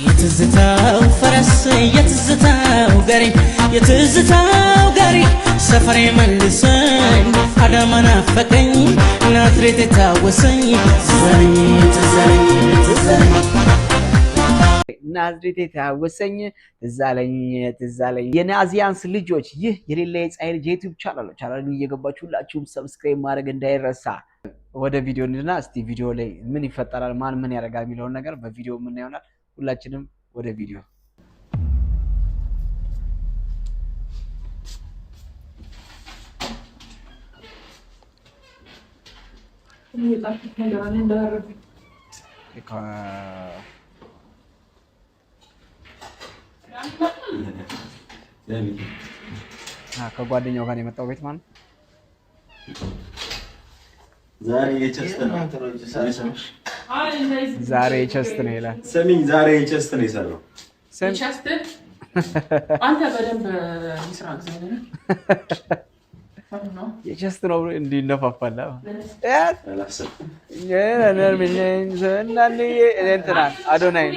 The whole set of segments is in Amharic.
የትዝታው ፈረስ የትዝታው ጋሪ ሰፈሬ መልሰኝ አዳማ ናፈቀኝ ናዝሬት ታወሰኝ ትዘለኝ ናዝሬት ታወሰኝ ትዛለኝ የናዚያንስ ልጆች ይህ የሌላ የፀሐይ ልጅ ዩቲዩብ ቻናል እየገባችሁ ሁላችሁም ሰብስክራይብ ማድረግ እንዳይረሳ። ወደ ቪዲዮ እንድና እስቲ ቪዲዮ ላይ ምን ይፈጠራል ማን ምን ያደርጋል የሚለውን ነገር በቪዲዮ ምን ይሆናል ሁላችንም ወደ ቪዲዮ ከጓደኛው ጋር የመጣው ቤት ማለት ዛሬ የቸስት ነው ይላል። ሰሚኝ ዛሬ የቸስት ነው የሰራው። ቸስት አንተ በደንብ ይስራ እግዚአብሔር የቸስት ነው እንዲነፋፋላ አዶናይ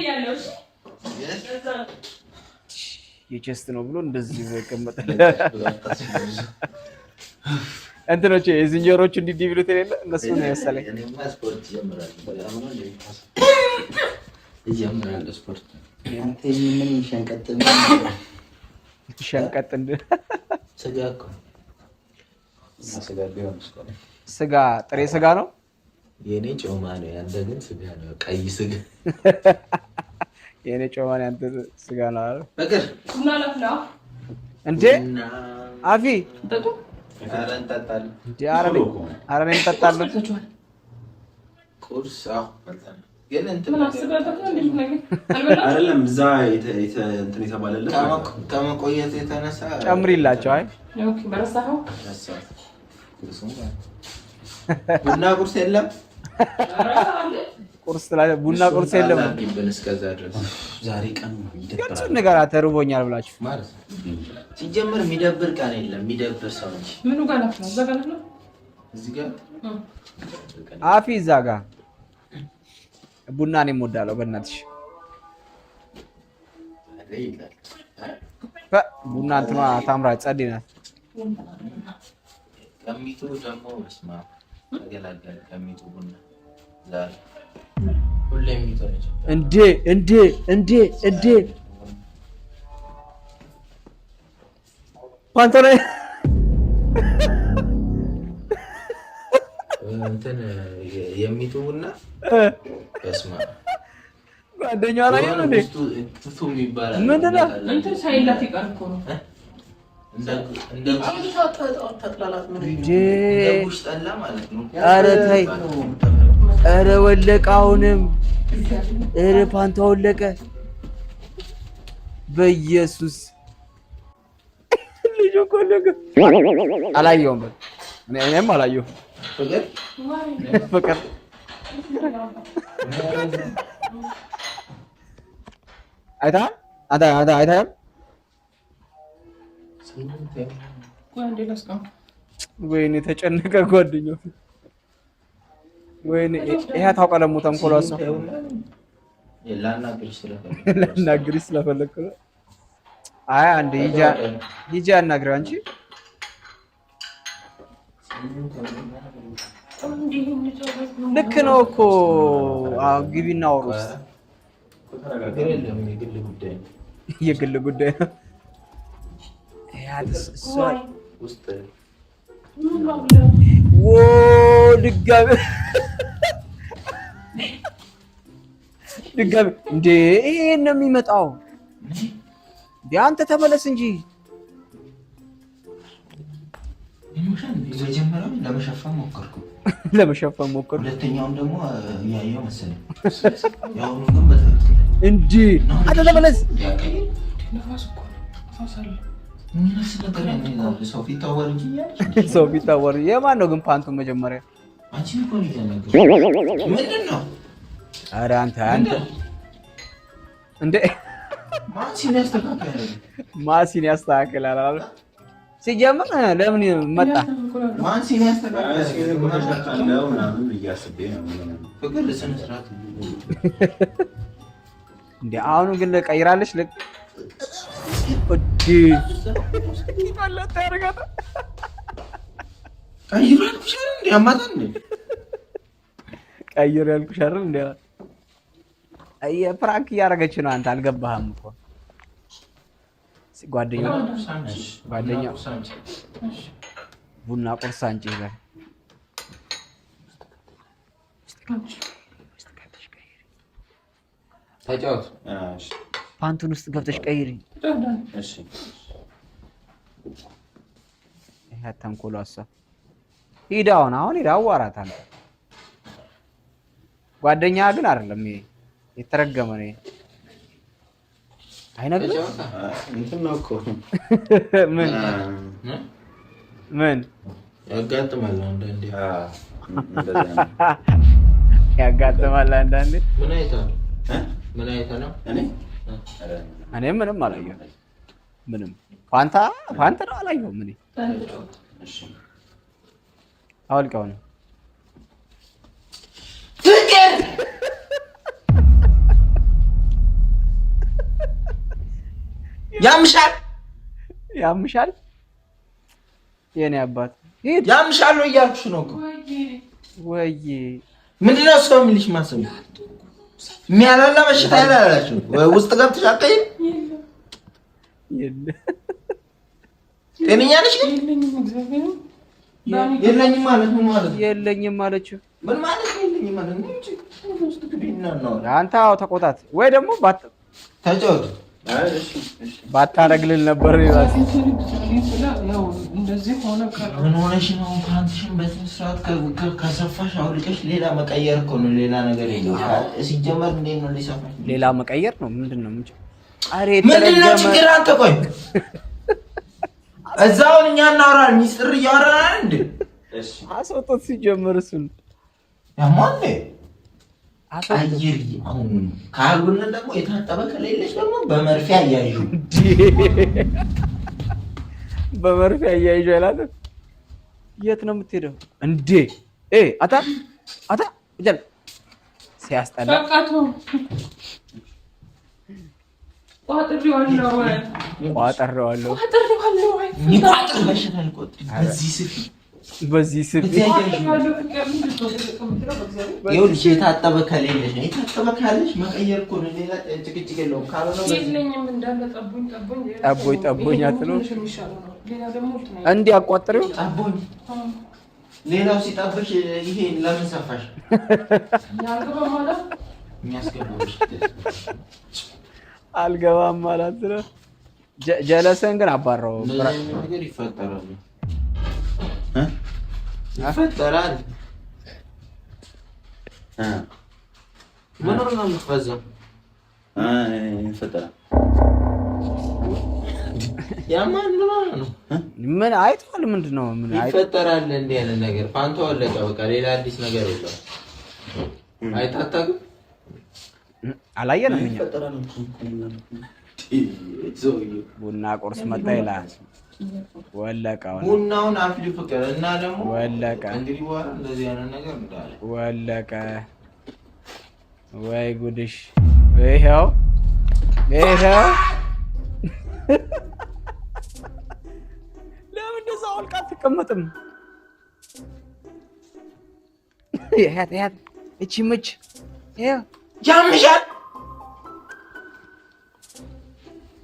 የቸስት ነው ብሎ እንደዚህ ይቀመጥ እንትኖች የዝንጀሮች እንዲህ ብሉት የሌለ እነሱ ነው ያሰለኝ። ይጀምራል ስፖርት ምን ሸንቀጥ ስጋ ጥሬ ስጋ ነው የኔ ጮማ ነው ያንተ ግን ስጋ ነው ቀይ ስጋ የኔ ጮማ ነው ያንተ ስጋ ነው አይደል በቀር እንዴ አፊ አረን ተጣጣል አረን ተጣጣል ቁርስ ግን እንትን አይደለም እዛ እንትን የተባለለት ከመቆየት የተነሳ ጨምሪላቸው። አይ ኦኬ በረሳኸው ቡና ቁርስ የለም ቡና ቁርስ የለም። እስከዛ ድረስ ዛሬ ቀን ነው ይደብራል። ነገር ተርቦኛል ብላችሁ ማለት ሲጀምር የሚደብር ቀን የለም የሚደብር ሰው እንጂ ምኑ ጋር ነው እዛ ጋር ነው እዚህ ጋር አፊ እዛ ጋር ቡና ነው የምወዳለው በእናትሽ ቡና እንትኗ ታምራ ጸዴ ናት። ከሚቱ ደግሞ በስማ ተገላገለ ከሚቱ ቡና ዛሬ ሁሌ የሚቱ ነች እንዴ ፓንቶኔ እንትን የሚቱ ቡና በስማ ጓደኛዋ ላይ ነው እንዴ ቱቱ ይባላል። ምንድነው እንትን ሳይላት ይቀር እኮ ነው እንደ ተጥላላት ምን ጉሽ ጠላ ማለት ነው። ኧረ ተይ ኧረ ወለቀ አሁንም ኧረ ፓንቷ ወለቀ በኢየሱስ ልጅ እኮ ወለቀ። አላየሁም እኔም አላየሁም። ፍቅር አይተሃል? ወይኔ ተጨነቀ ጓደኛው። ወይኔ ይሄ ታውቃለህ ሞተም ኮላስ ላናግርሽ ስለፈለኩ ነው። አይ አንዴ ሂጂ አናግረው አንቺ ልክ ነው እኮ ግቢና አውሩስ የግል ጉዳይ ነው። ድጋሚ እንዴ ይሄን ነው የሚመጣው? አንተ ተመለስ እንጂ መጀመሪያው ለመሸፈን ሞከርኩ ሁለተኛውን ደግሞ ያየው መሰለኝ ያውኑ ግን በትክክል እንጂ አንተ ተመለስ ሰው ፊት ታወር የማን ነው ግን ፓንቱ መጀመሪያ አንቺ እኮ ነው ያናገረው ምንድን ነው? ኧረ አንተ እንዴ ማሲን ያስተካክላል አለ ሲጀምር ለምን መጣ ማሲን ያስተካክላል ነው ምናምን እያስበኝ ነው ፍቅር ለስነ ስርዓት እንዴ አሁን ግን ቀይራለች ለቅ እዲ ይባላል ታረጋታ ቀይራል ኩሽን እንዴ አማታን እንዴ ቀይር ያልኩሽ አይደል እንዴ አይ ፕራንክ ያረጋች ነው አንተ አልገባህም እኮ ጓደኛው ቡና ቁርስ አንቺ ጋር ተጫወት ፓንቱን ውስጥ ገብተሽ ቀይሪ እሺ ይሄ ተንኮሏሳ ሂዳውን አሁን ሂዳው አዋራት አንተ ጓደኛ ግን አይደለም ይሄ የተረገመ ነው አይነግርም እንትን ነው እኮ ምን ያጋጥማል አንዳንዴ ያጋጥማል አንዳንዴ ምን አይታ ነው እኔ ምንም አላየሁም ምንም ፋንታ ነው አላየሁም ምን እሺ አውልቀው ነው ፍቅር ያምሻል የኔ አባት ሂድ ያምሻል ነው እያልኩሽ ነው እኮ ወይ ምንድነው ሰው የሚልሽ ማሰብ የሚያላላ በሽታ ያላላችሁ ውስጥ ገብተሽ አቀይም ጤነኛ ነሽ ግን የለኝም ማለት ምን ማለት ነው የለኝም ማለችው ምን ማለት ነው የለኝም ማለት ነው ውስጥ ግቢና ነው አንተ አው ተቆጣት ወይ ደግሞ ተጫወት ባታረግልል ነበር ይላል እንደዚህ ሆነ ምን ሆነሽ ነው ፓንትሽን በስነ ስርዓት ከሰፋሽ አውልቀሽ ሌላ መቀየር እኮ ነው ሌላ ነገር የለም ሲጀመር እንዴት ነው ሊሰፋሽ ሌላ መቀየር ነው ምንድነው አሬ ምንድነው ችግር አንተ ቆይ እዛውን እኛ እናወራለን ሚስጥር እያወራን እንዴ እሺ አስወጣት ሲጀመር እሱን ያማን አየር አሁን ካልሆነ ደግሞ የታጠበ ከሌለሽ ደግሞ በመርፌ አያይዡ በመርፌ አያይዡ ይላል የት ነው የምትሄደው እንዴ አታ ወጀል ሲያስጠላ በቃቱ ቋጥሬዋለሁ ይቋጥር በሽታል ቆጥ በዚህ ስፍ ይኸውልሽ የታጠበ ከሌለሽ የታጠበ ካለሽ መቀየር እኮ ነው ሌላ ጭቅጭቅ የለውም ካልሆነ የለኝም እንዳለ ጠቦኝ አትለው እንዲህ አቋጥሬው ጠቦኝ ሌላው ሲጠብሽ ይሄ ለምን ሰፋሽ ያልገባ ማለት የሚያስገባሽ አልገባም ማለት ነው ጀለሰን ግን አባረው ነገር ይፈጠራል ይፈጠራል ምን ነው የምትፈዘው ይፈጠራል ያማን ነው ምን አይቷል ምንድነው ምን ይፈጠራል እንዴ ያለ ነገር ፓንቶ አለቀ በቃ ሌላ አዲስ ነገር የለም አይታጣም አላየንም እኛ ይፈጠራል ቡና ቁርስ መጣ ይላል ወለቀው ቡናውን አፍሊ ፍቅር እና ደግሞ ወለቀ እንግዲህ በኋላ እንደዚህ አይነት ነገር እንዳለ ወለቀ ወይ ጉድሽ ይሄው ለምን እንደዛ አውልቃ አትቀመጥም ያት እቺ ምች ይሄው ያምሻል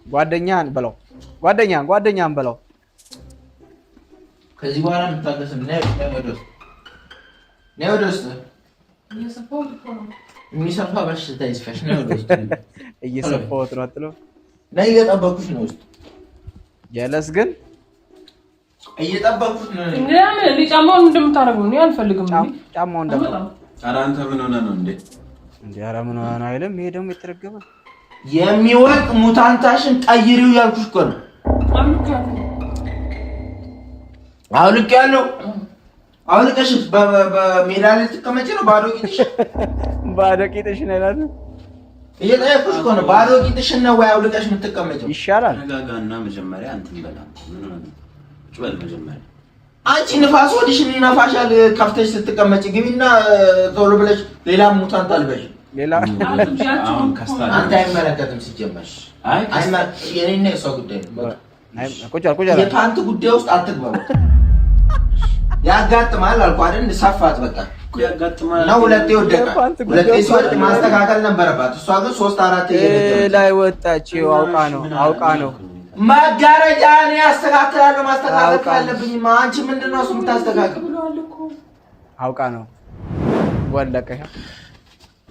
ጓደኛን በለው ከዚህ በኋላ የምታገስም ነው ወደስ የሚሰፋ በሽታ ይስፋሽ ነው ወደስ እየሰፋሁት ነው አትለው ላይ እየጠበኩሽ ነው ውስጥ ጀለስ ግን እየጠበኩሽ ነው እንዴ ጫማውን እንደምታረጉ ነው አልፈልግም ጫማውን ደግሞ ኧረ አንተ ምን ሆነ ነው እንዴ ኧረ ምን ሆነ ነው አይልም ይሄ ደግሞ የተረገመ የሚወልቅ ሙታንታሽን ቀይሪው ያልኩሽ እኮ ነው አውልቀሽ በሜዳ ላይ ትቀመጪ ነው ባዶ ቂጥሽ ነው ይላል እየጠየኩሽ እኮ ነው ባዶ ቂጥሽን ነው ወይ አውልቀሽ የምትቀመጪው ይሻላል ነጋጋና መጀመሪያ እንትን በላ ጭበል መጀመሪያ አንቺ ንፋስ ወዲሽን ይነፋሻል ከፍተሽ ስትቀመጪ ግቢና ቶሎ ብለሽ ሌላ ሙታንት አልበሽ ሌላ አሁን ካስታለ አንተ አይመለከትም ሲጀመር የኔና የሷ ጉዳይ ነው። ቁጭ የፓንት ጉዳይ ውስጥ አትግባው። ያጋጥማል አልኩ አይደል? ሰፋት በቃ ያጋጥማል ነው። ሁለቴ ወደቀ። ሁለቴ ሲወድ ማስተካከል ነበረባት። እሷ ግን 3-4 ላይ ወጣች። አውቃ ነው መጋረጃ እኔ አስተካክላለሁ። ማስተካከል ካለብኝ አንቺ ምንድነው እሱ የምታስተካክል? አውቃ ነው ወለቀ።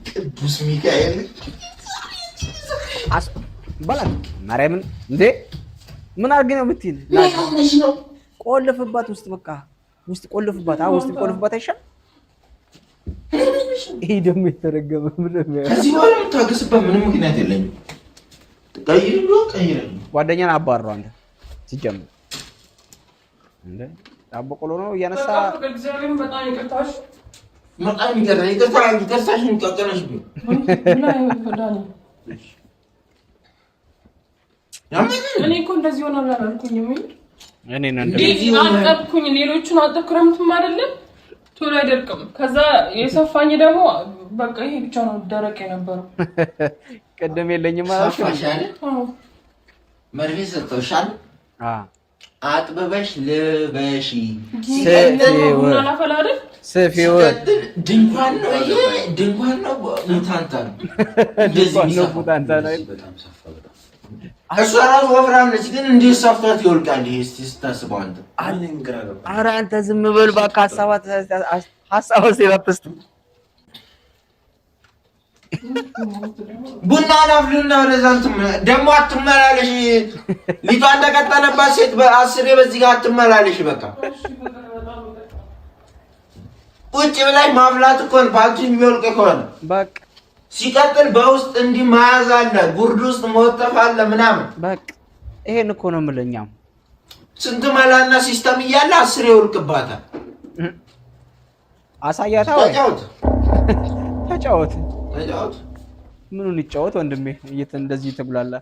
ቅዱስ ሚካኤል በላት ማርያምን እንዴ ምን አድርገህ ነው የምትይኝ? ቆልፍባት ውስጥ በቃ ውስጥ ቆልፍባት። ውስጥ ቆልፍባት አይሻል? ይሄ ደግሞ የተረገመ ምንም ከዚህ በኋላ የምታገስበት ምንም ምክንያት የለኝም። ቀይር ጓደኛን አባረው አንተ ሲጀምር እንዴ ዳቦ ቆሎ ነው እያነሳ በጣም ይቅርታሽ ይቅርታሽን ቀቀለሽብኝ። እኔ እኮ እንደዚህ ሆናል አላልኩኝም። እኔ ነኝ አጠብኩኝ። ሌሎቹን አጠብኩ ክረምትም አይደለም ቶሎ አይደርቅም። ከዛ የሰፋኝ ደግሞ በቃ ይሄ ብቻ ነው ደረቅ የነበረው። ቀደም የለኝም ማለት ነው። መርፌ ሰጥተውሻል። አጥበበሽ ልበሺ። ሰፊው ድንኳን ነው ይሄ ድንኳን ነው። ሙታንታ ነው እንደዚህ ሙታንታ ነው። እሷ ራሱ ወፍራም ነች፣ ግን እንዴት ሰፍቷት ይወልቃል? ይሄ እስቲ ስታስበው አንተ ኧረ አንተ ዝም በል እባክህ። ሀሳብ ሲረፍስት ቡና አላፍልና ወደዛ እንትን ደግሞ አትመላለሽ። ሊቷ እንደቀጠለባት ሴት በ10 በዚህ ጋር አትመላለሽ። በቃ ቁጭ ብላሽ ማፍላት እኮ ነው ፓንቱ የሚወልቅ ከሆነ በቃ። ሲቀጥል በውስጥ እንዲህ መያዝ አለ፣ ጉርድ ውስጥ መወጠፍ አለ ምናምን። በቃ ይሄን እኮ ነው የምልኛው። ስንት መላና ሲስተም እያለ 10 ይወልቅባታል። አሳያታ ወይ ተጫወት። ምኑን ይጫወት ወንድሜ? እንደዚህ ተብላላ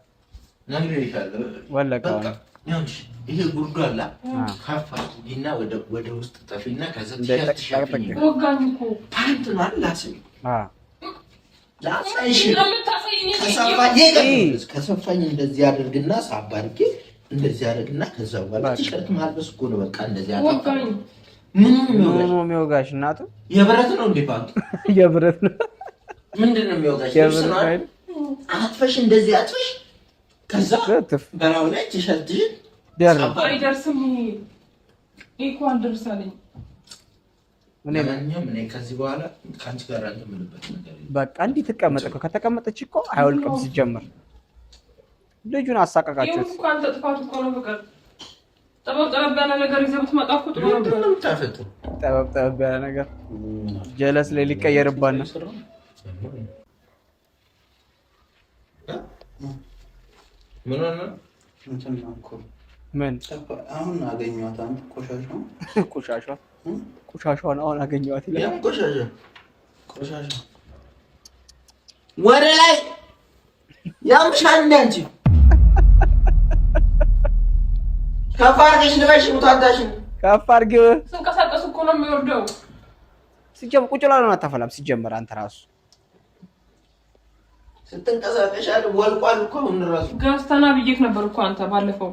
ነግሬሻለሁ። ወለቀው ይሄ ጉርዱ አለ ካፋዲና ወደ ውስጥ ጠፊና ከዛ ተሸፍኝ ፓንት ነው አላስብ ከሰፋኝ እንደዚህ አድርግና ሳባ አድርጌ እንደዚህ አድርግና ከዛ በኋላ ቲሸርት ማልበስ እኮ ነው። በቃ እንደዚህ አድርግ። ምንም ነው የሚወጋሽ? እናቱ የብረት ነው እንዴ? ፓንቱ የብረት ነው። ምንድነው የሚወጋሽ? አጥፈሽ እንደዚህ አጥፈሽ ከዛ በላው ላይ ቲሸርትሽን አይደርስም። ይሄ አልደርሳለኝ። እኔ ከዚህ በኋላ ካንቺ ጋር አንተምልበት ነገር በቃ እንዲህ ተቀመጠ። ከተቀመጠች እኮ አይወልቅም። ሲጀምር ልጁን አሳቀቃችሁት። ይሄ እንኳን ተጥፋቱ እኮ ነው። በቃ ጠበብ ያለ ነገር ይዘብት መጣፉ ጥሩ ነው። ጠበብ ያለ ነገር ጀለስ ላይ ሊቀየርባት ነው። ምን ሆነ? ምን አሁን አገኘኋት። አንተ ቆሻሻውን አሁን አገኘኋት ይላል። ቆሻሻ ወደ ላይ ያምሻል እንደ አንቺ ከፍ አድርገሽ ልበሽ። ሙታታሽን ከፍ አድርጊው። ስንቀሳቀስ እኮ ነው የሚወርደው። ሲጀምር ቁጭ ብላ ነው አታፈላም። ሲጀምር አንተ ራሱ ስትንቀሳቀሽ አይደል ወልቋል እኮ አሁን ራሱ ገዝተና ብዬሽ ነበር እኮ አንተ ባለፈው።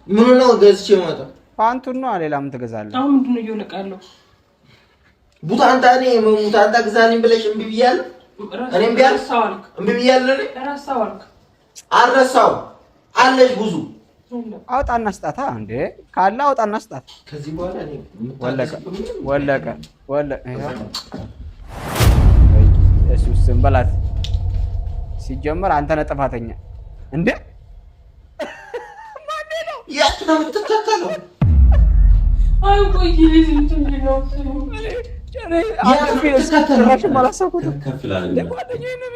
ምን ነው ገዝቼ መጣ? ፓንቱን ነው ሌላ ምን ትገዛለህ? አሁን ምንድን ነው እየወለቀ ያለው? ሙታንታ ሙታንታ ግዛልኝ ብለሽ እምቢ ብያለሁ። እኔም ቢያንስ እምቢ ብያለሁ። እረሳዋልክ? አልረሳውም። አለሽ ብዙ አውጣና ስጣታ እንዴ ካለ አውጣና ስጣት። ከዚህ በኋላ እኔ ወለቀ እሱስ ዝም በላት። ሲጀመር አንተ ነህ ጥፋተኛ እንዴ። ማን ነው ያት ነው የምትከተለው? አይ ቆይ ልጅ እንትን ነው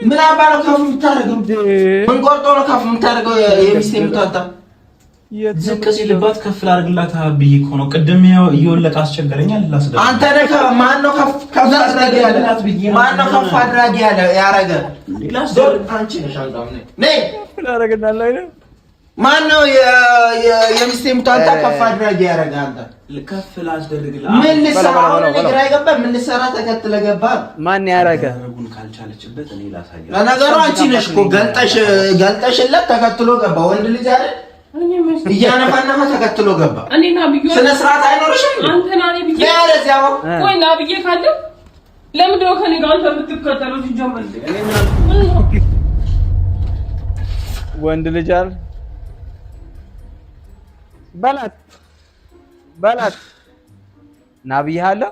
ምን አባለው ከፍ የምታደርገው? ምን ቆርጦ ነው ከፍ የምታደርገው? የሚስቴ የምታወጣ ዝቅ ሲልባት ከፍ ላድርግላት ብዬ እኮ ነው። ቅድም እየወለቀ አስቸገረኛል። አንተ ነህ። ማን ነው ከፍ አድራጊ ያለ? ማን ነው ከፍ አድራጊ ያለ ያረገ? አንቺ ነሽ። አንጋም ነኝ ነይ ላረግናለሁ አይደል? ማነው የሚስቴን ሙታንታ ከፍ አድርገህ ያደረገህ አንተ? ልከፍ ላስደርግልህ። ምን ልሰራ አሁን እኔ ግራ የገባህ ምን ልሰራ ተከትለህ ገባህ? ማን ያደረገህ? ካልቻለችበት እኔ ላሳያለሁ። ለነገሩ አንቺ ነሽ እኮ ገልጠሽለት ተከትሎ ገባ። ወንድ ልጅ አይደል? እያነፋነፈ ተከትሎ ገባ። እኔና ብዬ ስነ ስርዓት አይኖርሽም? አንተና እኔ ብዬ ያለዚያው ወይ ና ብዬ ካለ ለምን ደው ከኔ ጋር አንተ የምትከተለው ሲጀመር? ወንድ ልጅ አይደል? በላት ና ብዬሃለሁ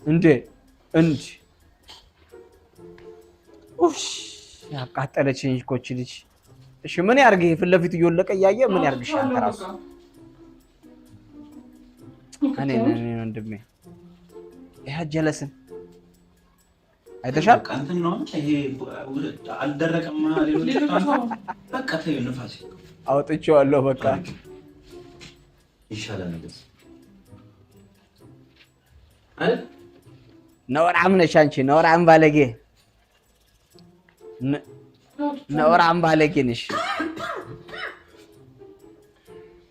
እንዴ ኡሽ ያቃጠለችኝ እኮ እቺ ልጅ። እሺ ምን ያርግ? ፊት ለፊት እየወለቀ እያየ ምን ያርግሽ? አንተ ራሱ እኔ ወንድሜ ይሄ ጀለስን አይተሻል? እንትን ነው ይሄ አልደረቀማ። ሌሎች በቃ ተይው ንፋስ አውጥቼዋለሁ። በቃ ይሻላል ነገር ነውራም ነሽ አንቺ። ነውራም ባለጌ ነውራም ባለጌ ነሽ።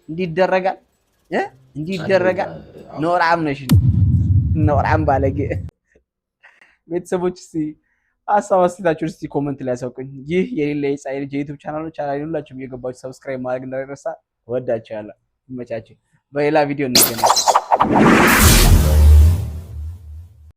እንዲደረጋል እንዲደረጋል። ነውራም ነሽ። ነውራም ባለጌ። ቤተሰቦች እስቲ ሀሳብ አስተያየታችሁን እስቲ ኮሜንት ላይ አሳውቁኝ። ይህ የሌላ የፀሐይ ልጅ የዩቲዩብ ቻናል ነው። ቻናሌን ሁላችሁም እየገባችሁ ሰብስክራይብ ማድረግ እንዳይረሳ። ወዳችኋለሁ። ይመቻችሁ። በሌላ ቪዲዮ እንገናኝ።